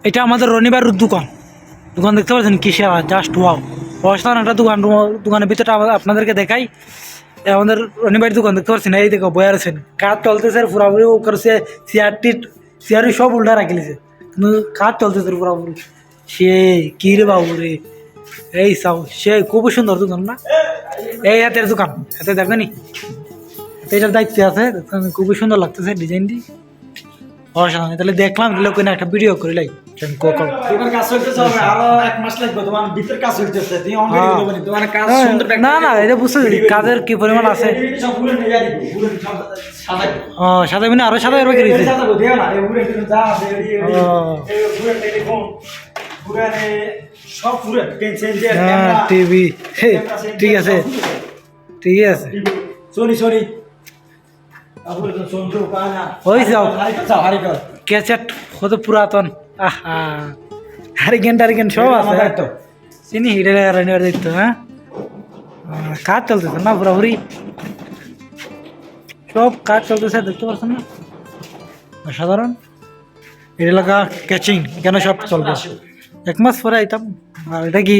এটা আমাদের রনিবার দোকান। দোকান দেখতে পাচ্ছেন কিসের, জাস্ট ওয়াও, অসাধারণ একটা দোকান। দোকানের ভিতরটা আপনাদেরকে দেখাই। আমাদের রনিবাড়ির দোকান দেখতে পাচ্ছেন, এই দেখো বয়ার আছেন, কাজ চলতেছে পুরাপুরি। ও করছে চেয়ারি সব উল্টা রাখিলেছে, কিন্তু কাজ চলতেছে পুরাপুরি। সে কি রে বাবু রে, এই সাউ সে খুবই সুন্দর দোকান না, এই হাতের দোকান, হাতে দেখবেনি এটার দায়িত্ব আছে। খুবই সুন্দর লাগতেছে ডিজাইনটি, অসাধারণ। তাহলে দেখলাম লোক একটা ভিডিও করিলাই। তোমার কাজ চলতেছে, আরো 1 মাস লাগবে। তোমার ভিতর কাজ চলতেছে, তুমি অন করে দিবে। তোমার কাজ সুন্দর না না, এটা বুঝতে পারি কাজের কি পরিমাণ আছে। সব পুরো নিয়ে যাই পুরো সাদা। ও সাদা মানে আরো সাদা এর গেছে। সাদা দেও না, এই পুরো যা আছে এই পুরো টেলিফোন পুরো সব পুরো পেন্সিল দিয়ে ক্যামেরা টিভি, ঠিক আছে ঠিক আছে। সরি তারপরে তো চন্দ্র পানা ওই যাও হারিকর ক্যাসেট কত পুরাতন। আহা, হারিকেন সব আছে তো চিনি হিটে রান্নার দায়িত্ব। হ্যাঁ, কাজ চলতেছে না পুরাপুরি, সব কাজ চলতেছে দেখতে পাচ্ছেন না, অসাধারণ। এর এলাকা ক্যাচিং, এখানে সব চলবে। 1 মাস পরে আইতাম। আর এটা কি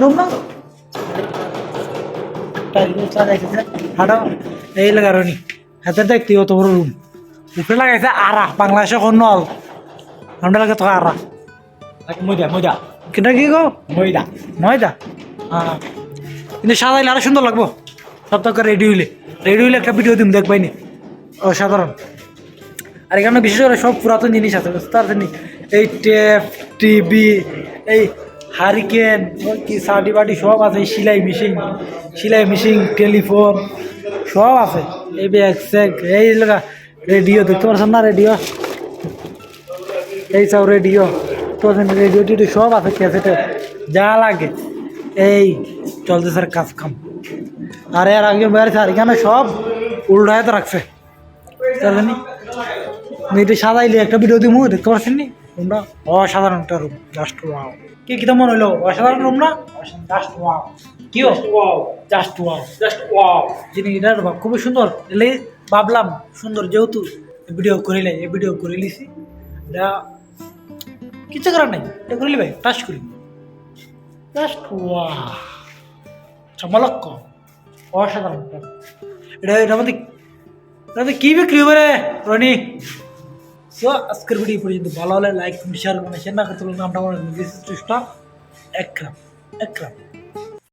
রুম না, হাঁটো এই লাগারনি হাতের দেখতে অত বড় রুম। উপরে লাগাইছে আরা, বাংলাদেশে কোন নল আমরা লাগে তো আরা। ময়দা কিন্তু কি গো ময়দা ময়দা, হ্যাঁ। কিন্তু সাজাইলে আরো সুন্দর লাগবো। সপ্তাহ রেডি হইলে একটা ভিডিও দিন দেখবাইনি, অসাধারণ। আর এখানে বিশেষ করে সব পুরাতন জিনিস আছে, বুঝতে পারছেন? এই টেপ, টিভি, এই হারিকেন, কি সাটি বাটি সব আছে। সেলাই মেশিন, টেলিফোন সব আছে। এই ব্যাগ স্যাগ, এই লাগা রেডিও দেখতে পাচ্ছেন না, রেডিও, এই সব রেডিও তো রেডিও টিডিও সব আছে, ক্যাসেটে যা লাগে এই চলতেছে কাজ কাম। আর এর আগে বেড়েছে, আর এখানে সব উল্টায় তো রাখছে, জানি এটা সাজাইলে একটা ভিডিও দিব, দেখতে পাচ্ছেন নি তোমরা? অসাধারণ একটা রুম, জাস্ট ওয়াও। কি মন হইলো? অসাধারণ রুম না, জাস্ট ওয়াও। কি জাস্ট ওয়াও জিনিস, এটা খুবই সুন্দর। এলে ভাবলাম সুন্দর, যেহেতু ভিডিও করিলে, এই ভিডিও করে লিছি, এটা কিছু করার নাই, এটা করিলি ভাই, টাচ করি, জাস্ট ওয়াও, চমলক্ক, অসাধারণ। এটার মধ্যে কি বিক্রি হবে রে রনি? সো আজকের ভিডিও পর্যন্ত। ভালো হলে লাইক, শেয়ার, শেয়ার না করতে পারলে নামটা আমার একরাম।